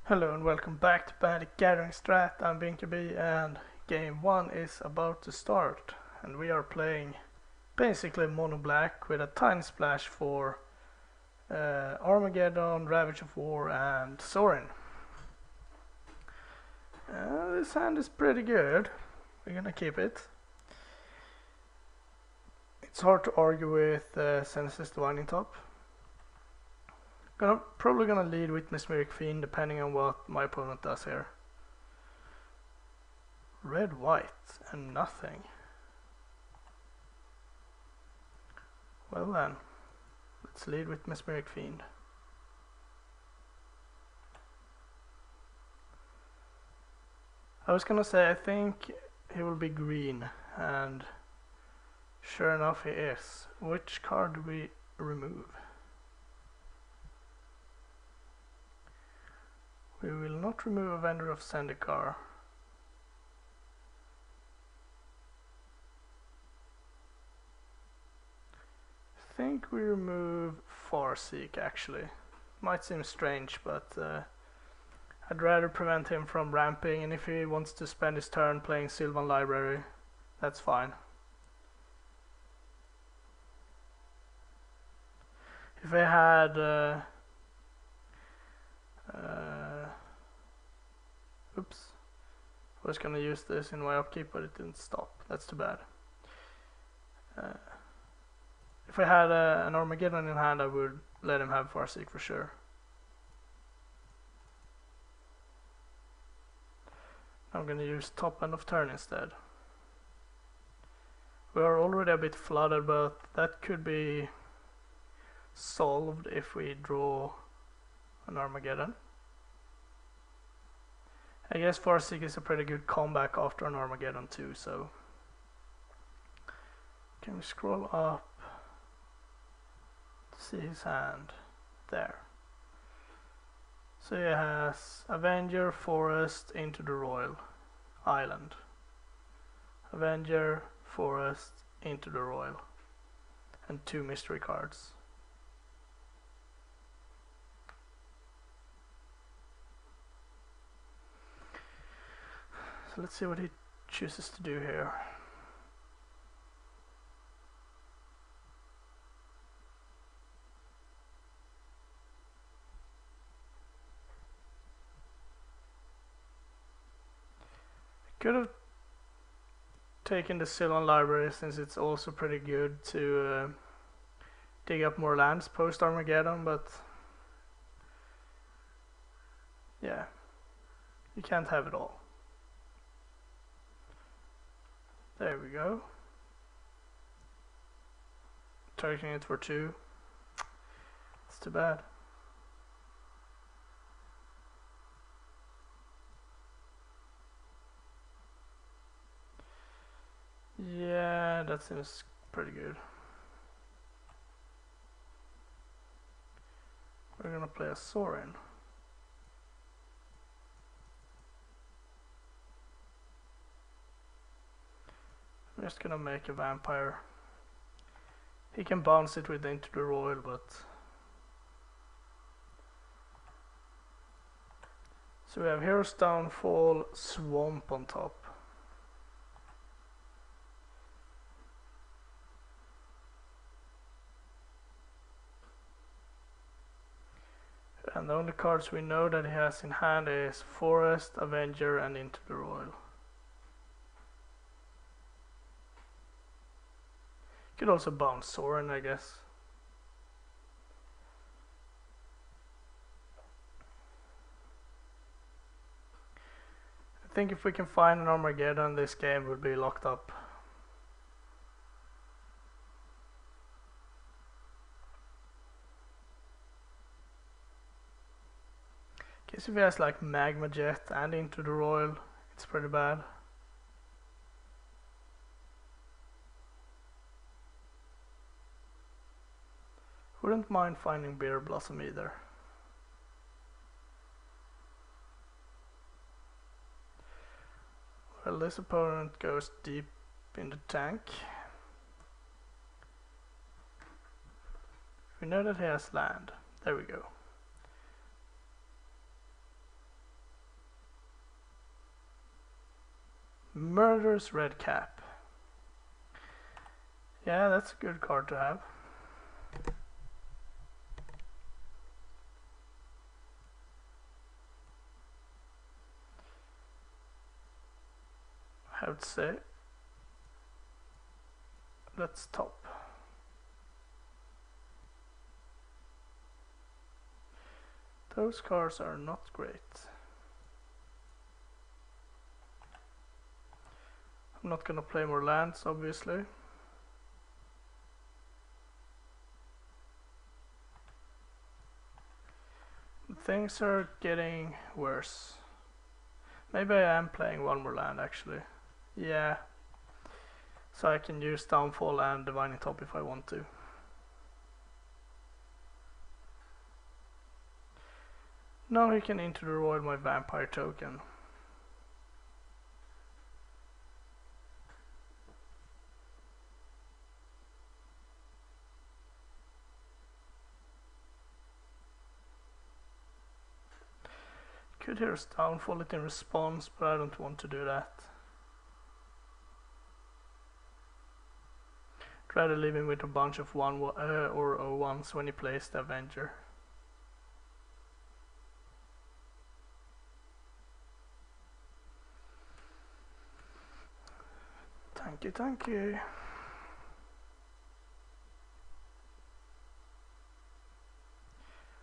Hello and welcome back to Bandit Gathering Strat. I'm Binkerby and game 1 is about to start and we are playing basically mono black with a tiny splash for Armageddon, Ravage of War and Sorin. This hand is pretty good, we're gonna keep it. It's hard to argue with Senesis Divining Top. Probably gonna lead with Mesmeric Fiend depending on what my opponent does here. Red, white, and nothing. Well then, let's lead with Mesmeric Fiend. I was gonna say I think he will be green, and sure enough he is. Which card do we remove? We will not remove Avenger of Zendikar. I think we remove Farseek actually. Might seem strange, but I'd rather prevent him from ramping, and if he wants to spend his turn playing Sylvan Library, that's fine. If I had oops, I was gonna use this in my upkeep but it didn't stop, that's too bad. If I had an Armageddon in hand I would let him have Farseek for sure. I'm gonna use top end of turn instead. We are already a bit flooded, but that could be solved if we draw an Armageddon. I guess Farseek is a pretty good comeback after an Armageddon too, so can we scroll up to see his hand? There. So he has Avenger, Forest, Into the Roil, Island. Avenger, Forest, Into the Roil, and 2 mystery cards. So let's see what he chooses to do here. Could have taken the Sylvan Library since it's also pretty good to dig up more lands post Armageddon, but yeah, you can't have it all. There we go. Targeting it for 2. It's too bad. Yeah, that seems pretty good. We're gonna play a Sorin. I'm just gonna make a vampire. He can bounce it with Into the Roil, but so we have Hero's Downfall, Swamp on top. And the only cards we know that he has in hand is Forest, Avenger, and Into the Roil. Could also bounce Sorin, I guess. I think if we can find an Armageddon, this game would be locked up. Guess if he has like Magma Jet and Into the Roil, it's pretty bad. Wouldn't mind finding Beer Blossom either. Well, this opponent goes deep in the tank. We know that he has land. There we go. Murderous Red Cap. Yeah, that's a good card to have. I would say. Let's top. Those cards are not great. I'm not gonna play more lands, obviously. Things are getting worse. Maybe I am playing one more land actually. Yeah. So I can use Downfall and Divining Top if I want to. Now he can interroid my vampire token. Could hear us downfall it in response, but I don't want to do that. I'd rather leave him with a bunch of 1 or 0-1s when he plays the Avenger. Thank you, thank you.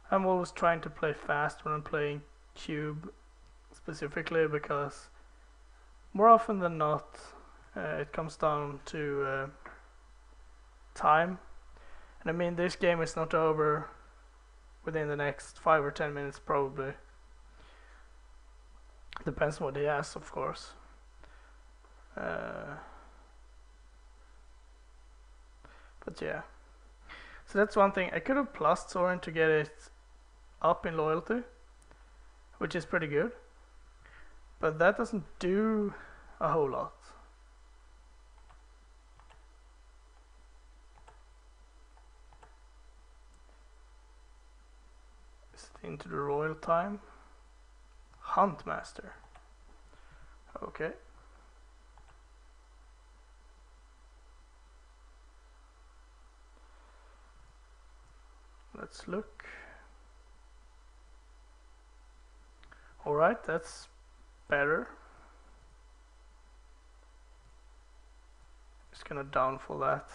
I'm always trying to play fast when I'm playing Cube specifically, because more often than not it comes down to time. And I mean, this game is not over within the next 5 or 10 minutes probably. Depends on what he has, of course. But yeah. So that's one thing. I could have plussed Sorin to get it up in loyalty, which is pretty good. But that doesn't do a whole lot. Is it into the royal time? Huntmaster. Okay. Let's look. Alright, that's better. Just gonna downfall that.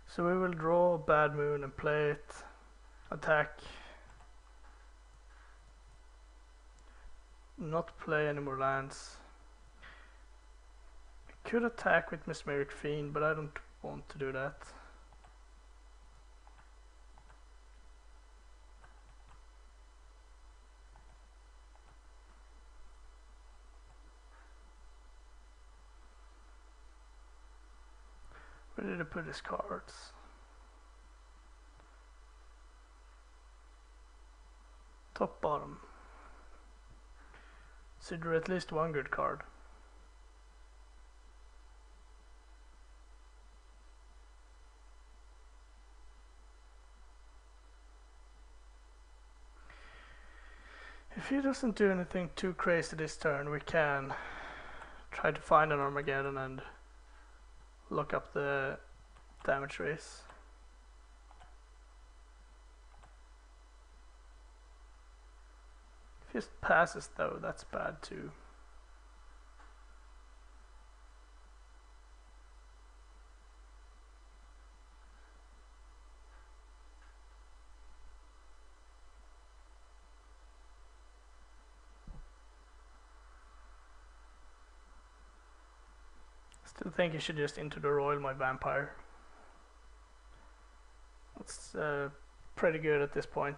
So we will draw Bad Moon and play it. Attack. Not play any more lands. I could attack with Mesmeric Fiend, but I don't want to do that. Where did I put his cards? Top, bottom. So drew at least one good card. If he doesn't do anything too crazy this turn, we can try to find an Armageddon and look up the damage race. If he just passes though, that's bad too. Still think you should just into the royal my vampire. That's pretty good at this point.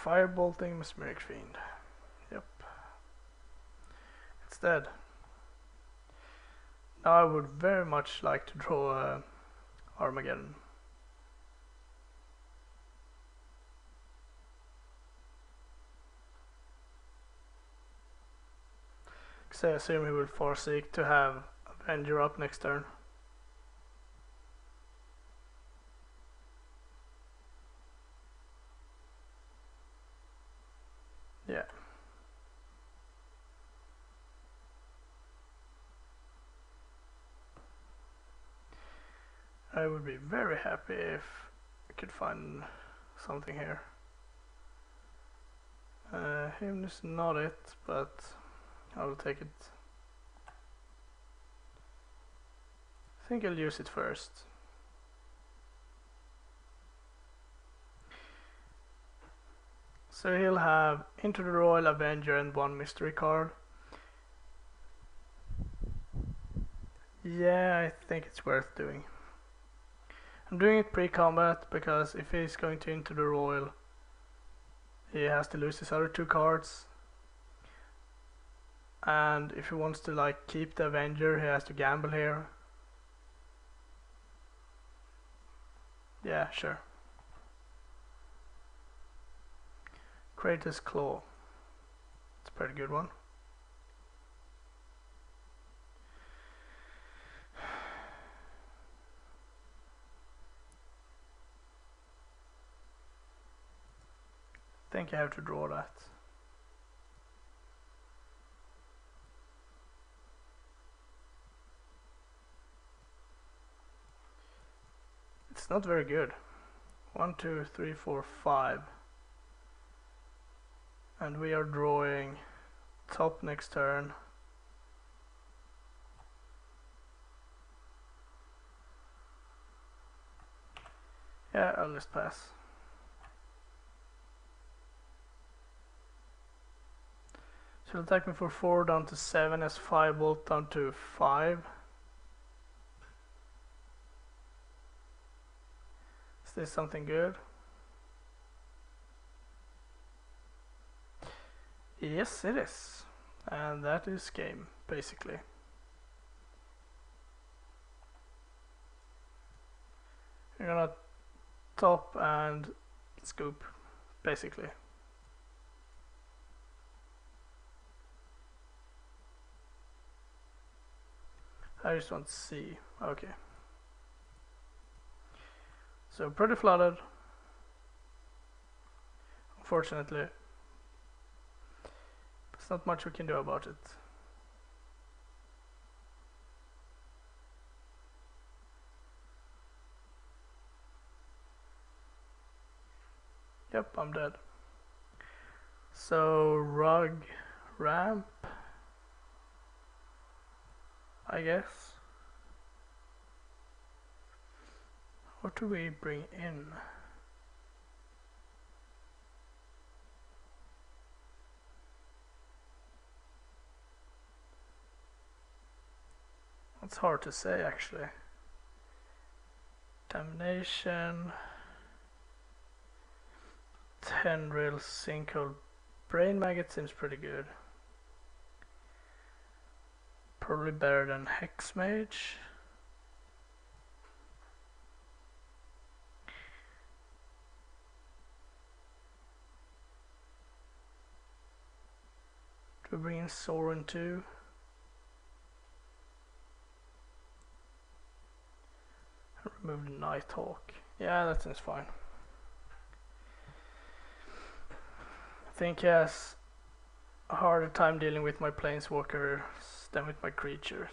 Firebolting Mesmeric Fiend. Yep. It's dead. Now I would very much like to draw Armageddon. because I assume he will Farseek to have Avenger up next turn. Yeah. I would be very happy if I could find something here. Him is not it, but I will take it. I think I'll use it first. So he'll have Into the Royal, Avenger and one mystery card. Yeah, I think it's worth doing. I'm doing it pre-combat because if he's going to Into the Royal, he has to lose his other two cards. And if he wants to like keep the Avenger, he has to gamble here. Yeah, sure. Kratos Claw. It's a pretty good one. I think I have to draw that. It's not very good. 1, 2, 3, 4, 5. And we are drawing top next turn. Yeah, I'll just pass. She'll attack me for 4 down to 7 as 5 bolt down to 5. Is this something good? Yes, it is. And that is game, basically. You're gonna top and scoop, basically. I just want to see. Okay. So pretty flooded. Unfortunately. There's not much we can do about it. Yep, I'm dead. So rug ramp, I guess. What do we bring in? It's hard to say actually. Damnation, Tendril, Sinkhole, Brain Maggot seems pretty good. Probably better than Hex Mage. Do we bring in Sorin too? Remove the Nighthawk. Yeah, that seems fine. I think he has a harder time dealing with my planeswalkers than with my creatures.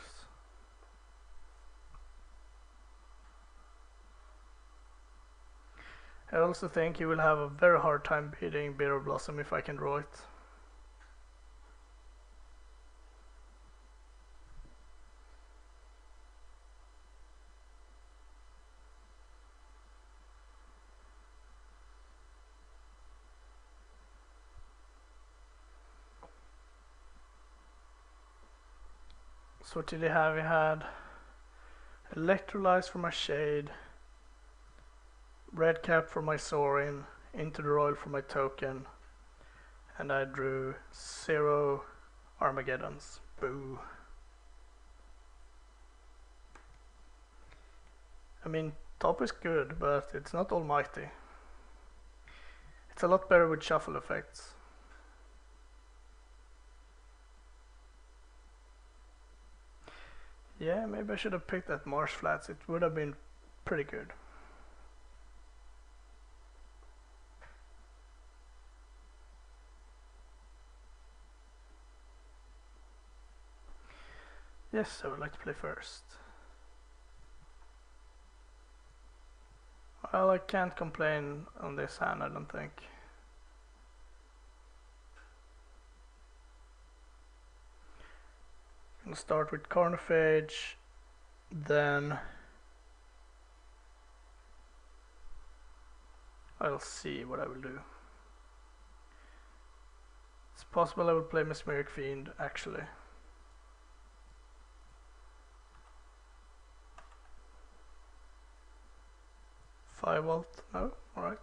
I also think he will have a very hard time beating Bitter Blossom if I can draw it. So what did he have? He had Electrolyze for my Shade, Red Cap for my Sorin, Into the Royal for my token, and I drew 0 Armageddons. Boo. I mean, top is good, but it's not almighty. It's a lot better with shuffle effects. Yeah, maybe I should have picked that Marsh Flats. It would have been pretty good. Yes, I would like to play first. Well, I can't complain on this hand, I don't think. I'm gonna start with Carnophage, then I'll see what I will do. It's possible I will play Mesmeric Fiend, actually. Firebolt? No? Alright.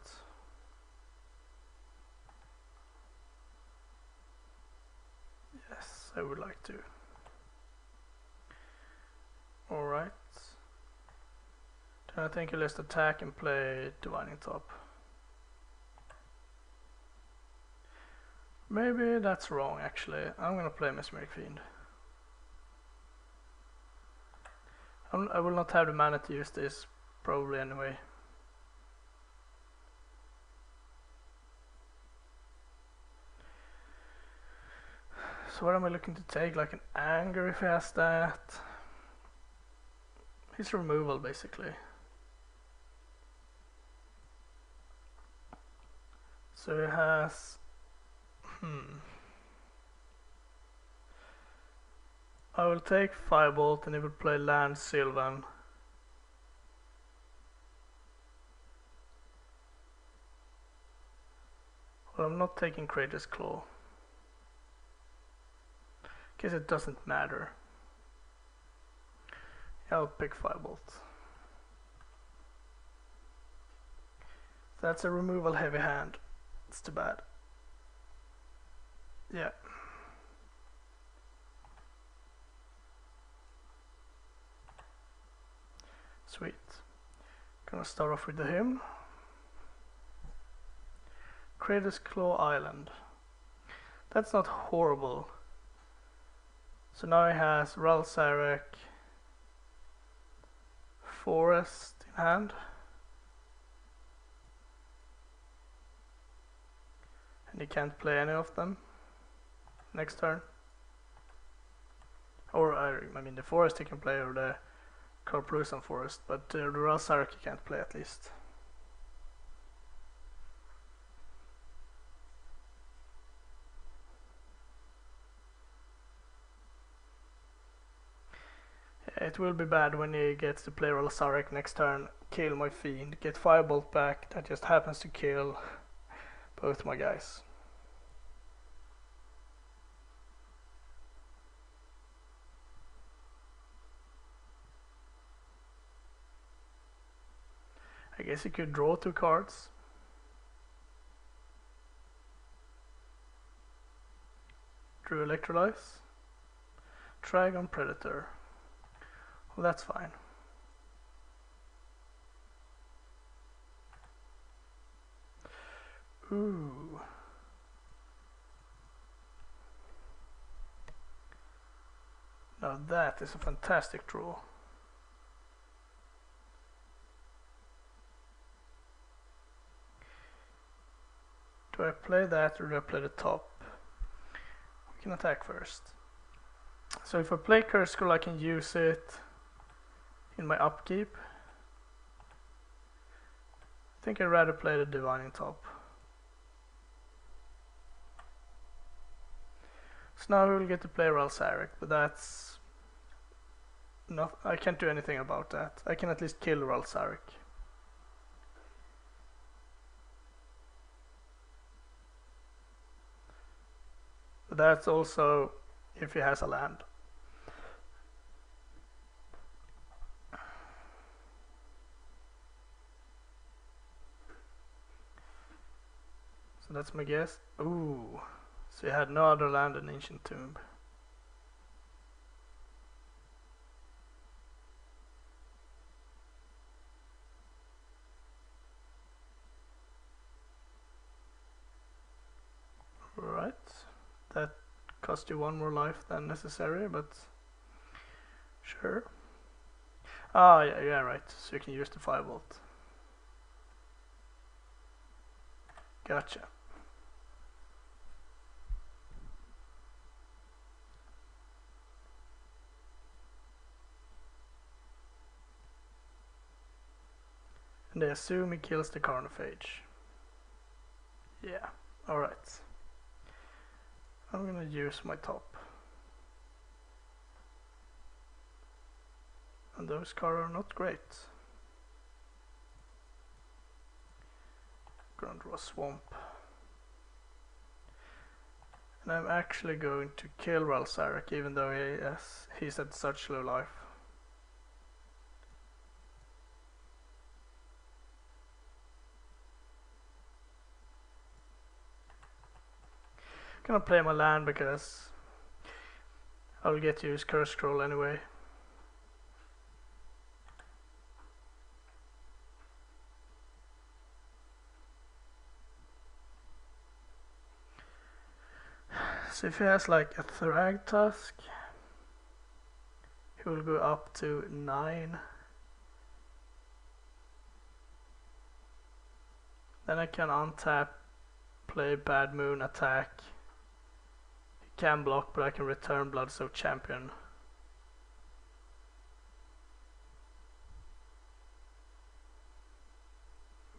Yes, I would like to. Alright. Then I think I'll just attack and play Divining Top. Maybe that's wrong, actually. I'm gonna play Mesmeric Fiend. I will not have the mana to use this, probably anyway. So what am I looking to take? Like an Anger if he has that? His removal, basically. So he has... I will take Firebolt and he will play land Sylvan. Well, I'm not taking Kratos Claw. Guess it doesn't matter. Yeah, I'll pick Firebolt. That's a removal heavy hand. It's too bad. Yeah. Sweet. Gonna start off with him. Kratos Claw Island. That's not horrible. So now he has Ralsarek, Forest in hand. And he can't play any of them next turn. Or, I mean the Forest he can play, or the Karplusan Forest, but the Ralsarek he can't play at least. It will be bad when he gets to play Ralsarek next turn, kill my Fiend, get Firebolt back, that just happens to kill both my guys. I guess he could draw 2 cards. Drew Electrolyze. Dragon Predator. Well, that's fine. Ooh. Now that is a fantastic draw. Do I play that or do I play the top? We can attack first. So if I play Curse Scroll I can use it in my upkeep. I think I'd rather play the Divining Top. So now we will get to play Ralsarek, but that's... no, I can't do anything about that. I can at least kill Ralsarek. But that's also if he has a land. So that's my guess. Ooh. So he had no other land than Ancient Tomb. Right. That cost you 1 more life than necessary, but Sure. Ah, yeah, right. So you can use the firebolt. Gotcha. And they assume he kills the Carnophage. Yeah, alright. I'm gonna use my top. And those cards are not great. Gonna draw a swamp. And I'm actually going to kill Ralsaric even though he's at such low life. Gonna play my land because I'll get to use Curse Scroll anyway. So if he has like a Thragtusk, he will go up to 9. Then I can untap, play Bad Moon, attack. He can block, but I can return Bloodsoaked Champion.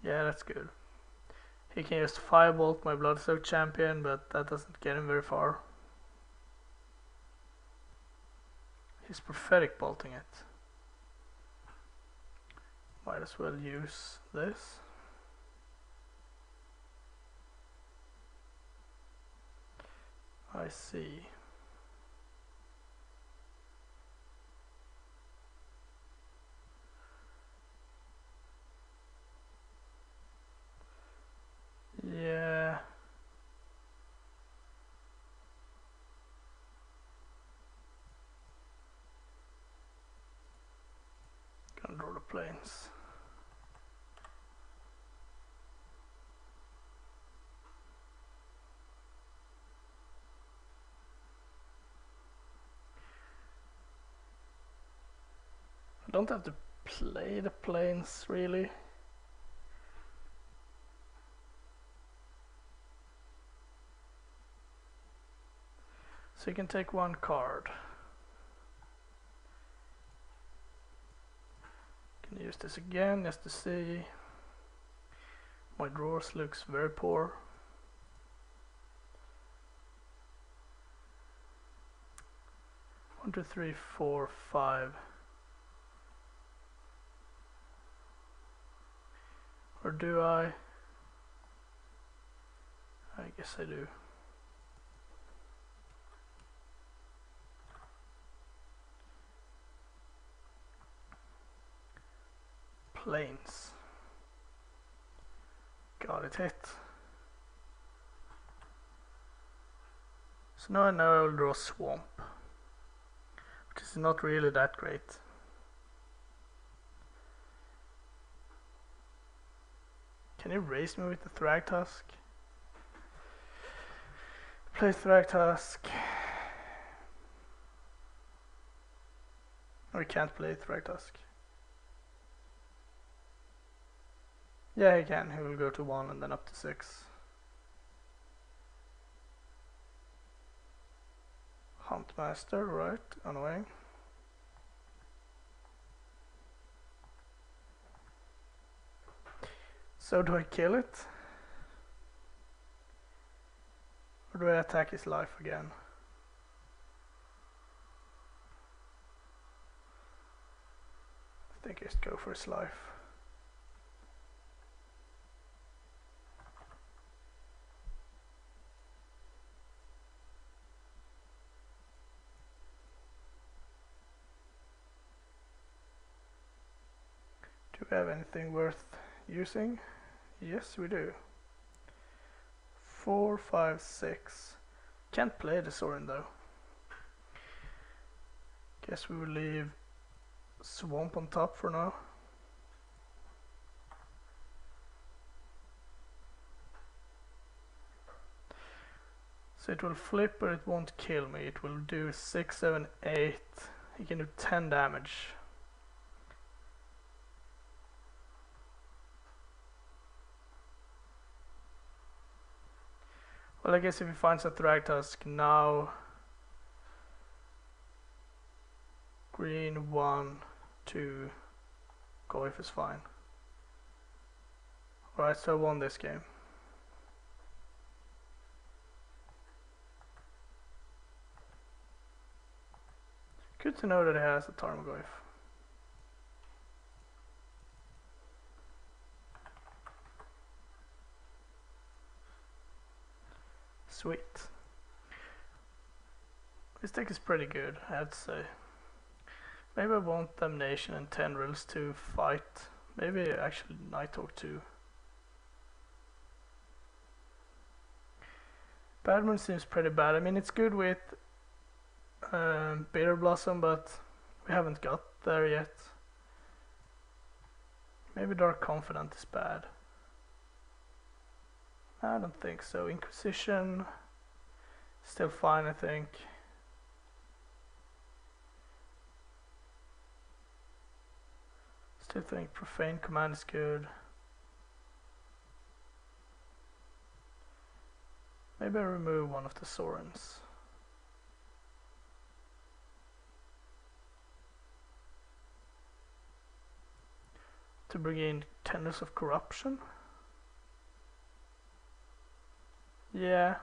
Yeah, that's good. He can just firebolt my Bloodsoaked Champion, but that doesn't get him very far. He's Prophetic Bolting it. Might as well use this. I see. Yeah. Gonna draw the planes. I don't have to play the planes really. So you can take one card. Can use this again just to see. My drawers looks very poor. One, two, three, four, 5. Or do I? I guess I do. Planes. Got it hit. So now I know I will draw Swamp, which is not really that great. Can you raise me with the Thragtusk? Play Thragtusk. Or we can't play Thragtusk. Yeah, he can. He will go to 1 and then up to 6. Huntmaster, right? Annoying. So do I kill it? Or do I attack his life again? I think I just go for his life. Do we have anything worth using? Yes, we do. 4, 5, 6. Can't play the Sorin though. Guess we will leave Swamp on top for now. So it will flip, but it won't kill me. It will do 6, 7, 8. He can do 10 damage. Well, I guess if he finds a Thragtusk now, green 1, 2, Goyf is fine. Alright, so I won this game. Good to know that he has a Tarmogoyf. Sweet. This deck is pretty good, I have to say. Maybe I want Damnation and Tendrils to fight. Maybe actually Nighthawk too. Badmoon seems pretty bad. I mean, it's good with Bitter Blossom, but we haven't got there yet. Maybe Dark Confidant is bad. I don't think so. Inquisition, still fine, I think. Still think Profane Command is good. Maybe I remove one of the Sorens. To bring in Tendrils of Corruption. Yeah,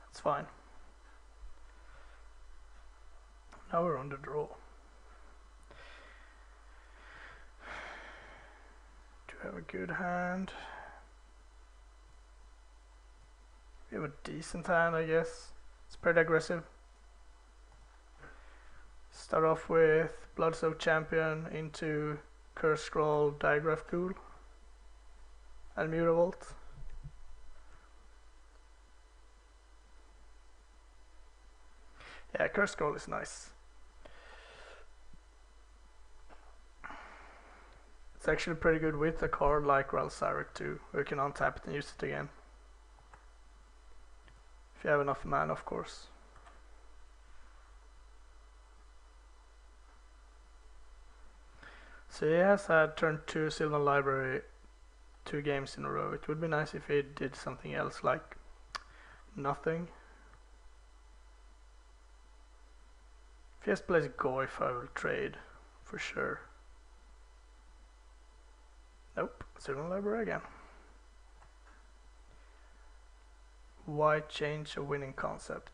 that's fine. Now we're on the draw. Do we have a good hand? We have a decent hand, I guess. It's pretty aggressive. Start off with Bloodsoaked Champion into Curse Scroll, Digraph Ghoul, and Mutavault. Yeah, Curse Scroll is nice. It's actually pretty good with a card like Ralsaric too, where you can untap it and use it again. If you have enough mana, of course. So he has had turn 2 Sylvan Library 2 games in a row. It would be nice if he did something else like nothing. If he just plays Goyf, I will trade for sure. Nope, Sylvan Library again. Why change a winning concept?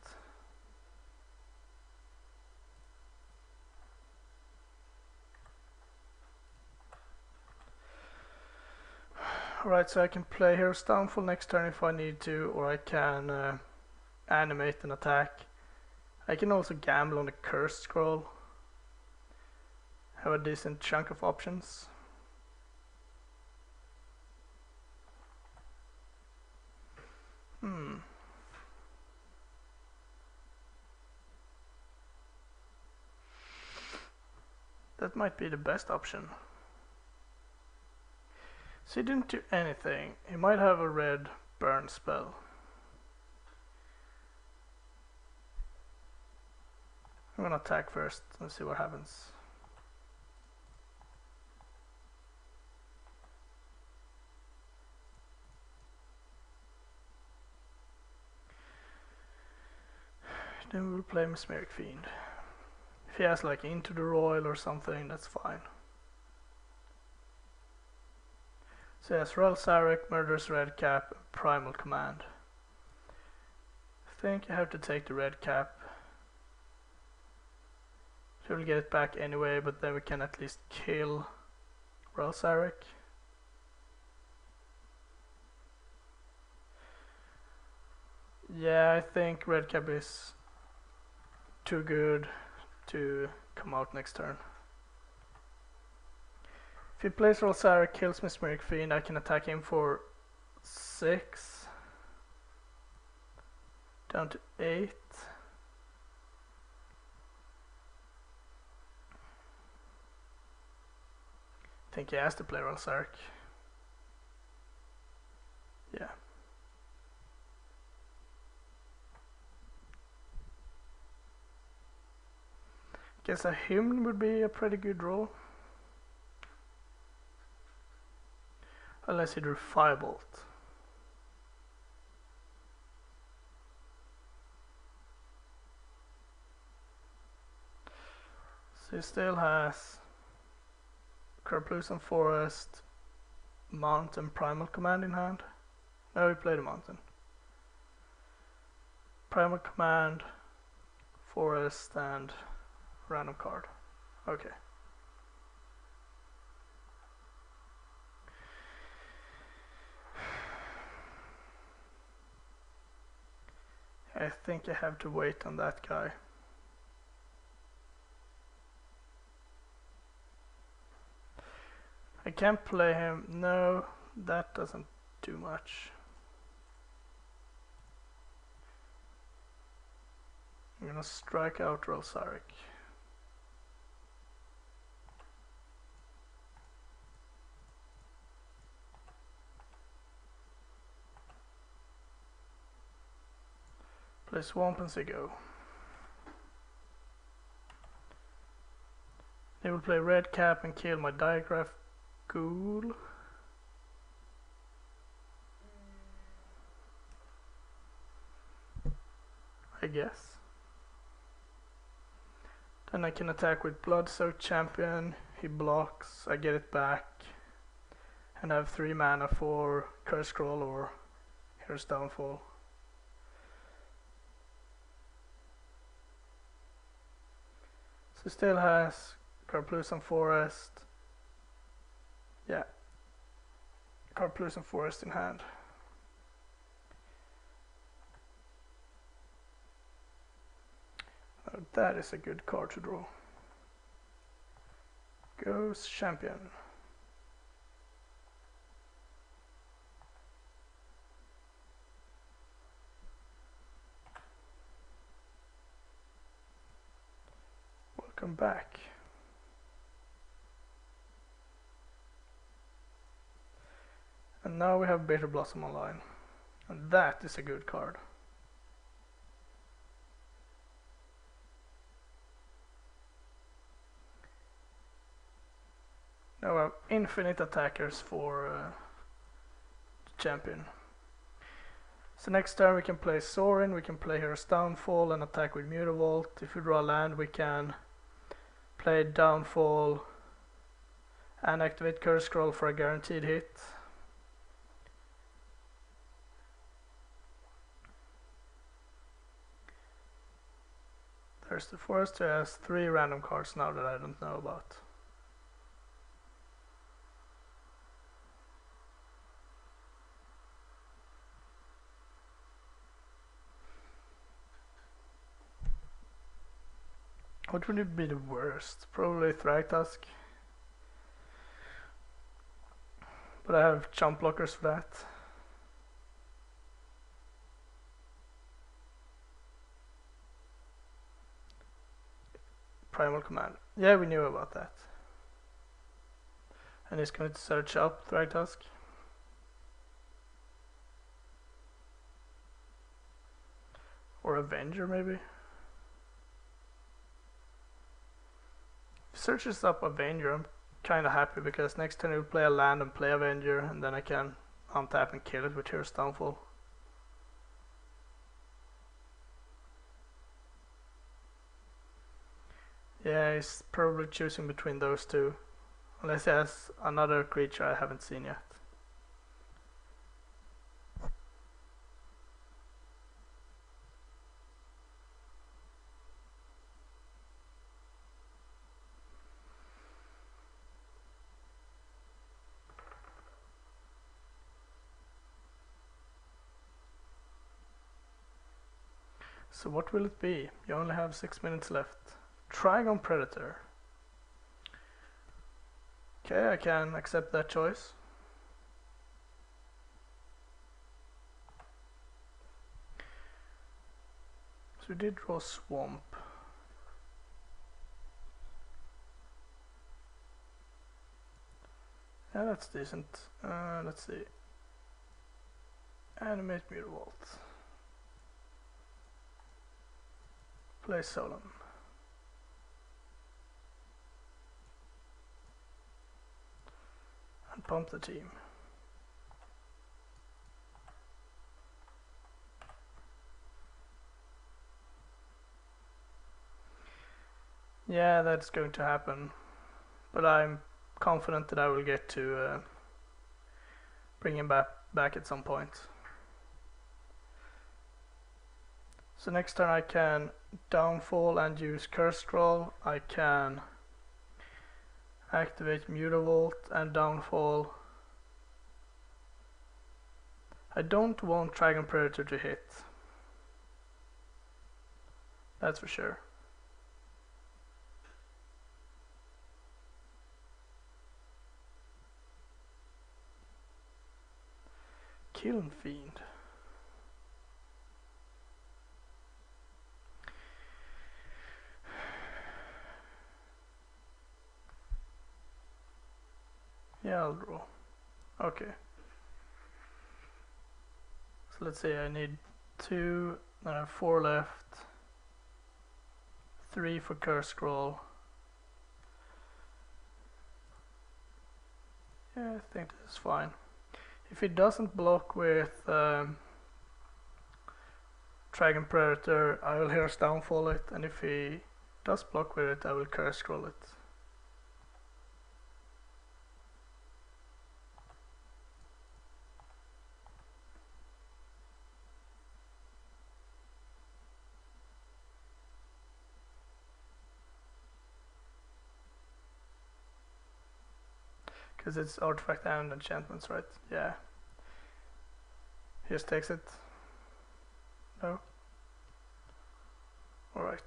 Alright, so I can play Hero's Downfall next turn if I need to, or I can animate an attack. I can also gamble on the Cursed Scroll. Have a decent chunk of options. That might be the best option. So he didn't do anything. He might have a red burn spell. I'm gonna attack first and see what happens. Then we'll play Mesmeric Fiend. If he has like Into the Royal or something, that's fine. So he has Ralsaric, Murderous Redcap, Primal Command. I think I have to take the Redcap. So we'll get it back anyway, but then we can at least kill Ralsaric. Yeah, I think Redcap is too good to come out next turn. If he plays Ralsaric, kills Mesmeric Fiend, I can attack him for 6. Down to 8. I think he has to play Ralsaric. Yeah. Guess a hymn would be a pretty good draw. Unless he drew Firebolt. So he still has Karplusan Forest, Mount and Primal Command in hand. No, he played a Mountain. Primal Command, Forest, and random card. Okay. I think I have to wait on that guy. I can't play him. No, that doesn't do much. I'm gonna strike out Rosaric. Play Swamp and Seago. They will play Red Cap and kill my Diagraph Ghoul. I guess. Then I can attack with Blood-Soaked Champion. He blocks, I get it back. And I have 3 mana for Curse Scroll or Hero's Downfall. So still has Karplusan Forest. Yeah. Karplusan Forest in hand. Now that is a good card to draw. Goes Champion. Welcome back. And now we have Bitter Blossom online. And that is a good card. Now we have infinite attackers for Champion. So next turn we can play Sorin, we can play Hero's Downfall and attack with Mutavault. If we draw land we can play Downfall and activate Curse Scroll for a guaranteed hit. There's the Forest who has 3 random cards now that I don't know about. What would it be the worst? Probably Thragtusk. But I have chump blockers for that. Primal Command. Yeah, we knew about that. And he's going to search up Thragtusk. Or Avenger maybe. If he searches up Avenger, I'm kinda happy because next turn he'll play a land and play Avenger and then I can untap and kill it with Hero's Downfall. Yeah, he's probably choosing between those two. Unless he has another creature I haven't seen yet. So what will it be? You only have 6 minutes left. Trigon Predator. Okay, I can accept that choice. So we did draw Swamp. Yeah, that's decent. Let's see. Animate Mutavault. Play Solon. and pump the team. Yeah, that's going to happen, but I'm confident that I will get to bring him back at some point. So next turn I can downfall and use Curse Scroll. I can activate Mutavault and downfall. I don't want Dragon Predator to hit. That's for sure. Kiln Fiend. Yeah, I'll draw. Okay. So let's say I need 2, then I have 4 left. 3 for Curse Scroll. Yeah, I think this is fine. If he doesn't block with Dragon Predator, I will Hero's Downfall it, and if he does block with it, I will Curse Scroll it. Because it's artifact and enchantments, right? Yeah. He just takes it. No. Alright.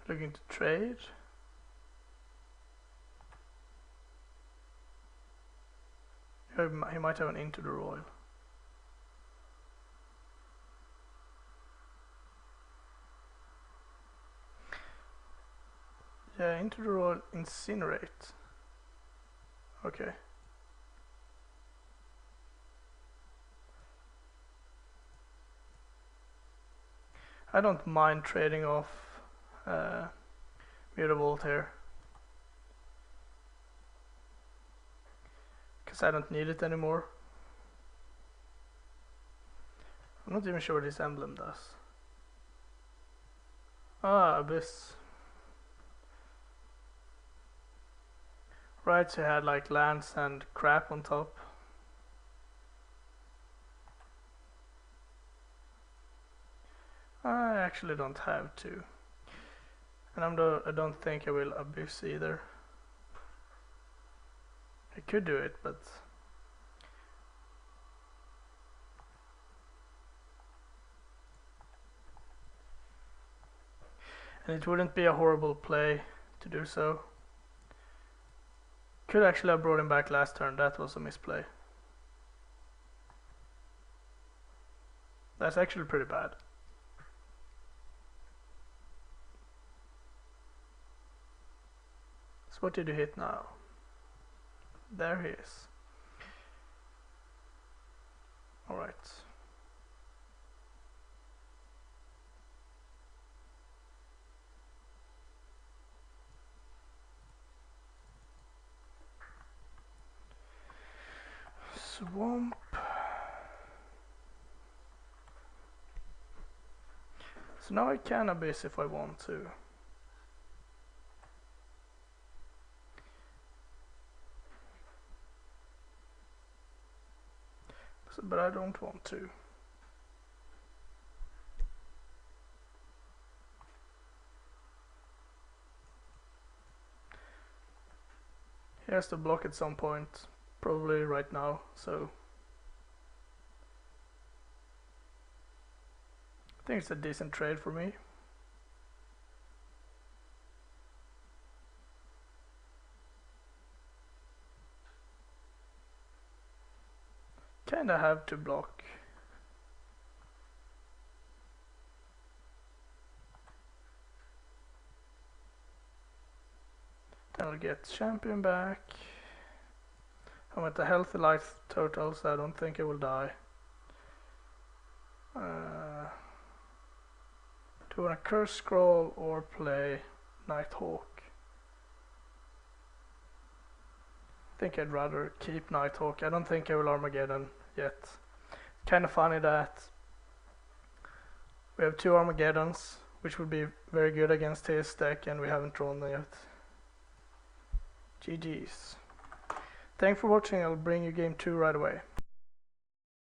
Looking to trade. He might have an Into the Roil. Yeah, Into the Roil, Incinerate. Okay. I don't mind trading off Mutavault here, because I don't need it anymore. I'm not even sure what this emblem does. Ah, Abyss. Right, so I had like lands and crap on top. I actually don't have to. And I don't think I will Abyss either. I could do it, but and it wouldn't be a horrible play to do so. Could actually have brought him back last turn, that was a misplay. That's actually pretty bad. So what did you hit now? There he is. Alright. Swamp. So now I can Abyss if I want to. So, but I don't want to. He has to block at some point, probably right now, so I think it's a decent trade for me. Kinda have to block. Then I'll get champion back. I'm at a healthy life total, so I don't think I will die. Do you want to Curse Scroll or play Nighthawk? think I'd rather keep Nighthawk. I don't think I will Armageddon yet. Kind of funny that we have 2 Armageddons, which would be very good against his deck, and we haven't drawn them yet. GG's. Thanks for watching. I'll bring you game 2 right away.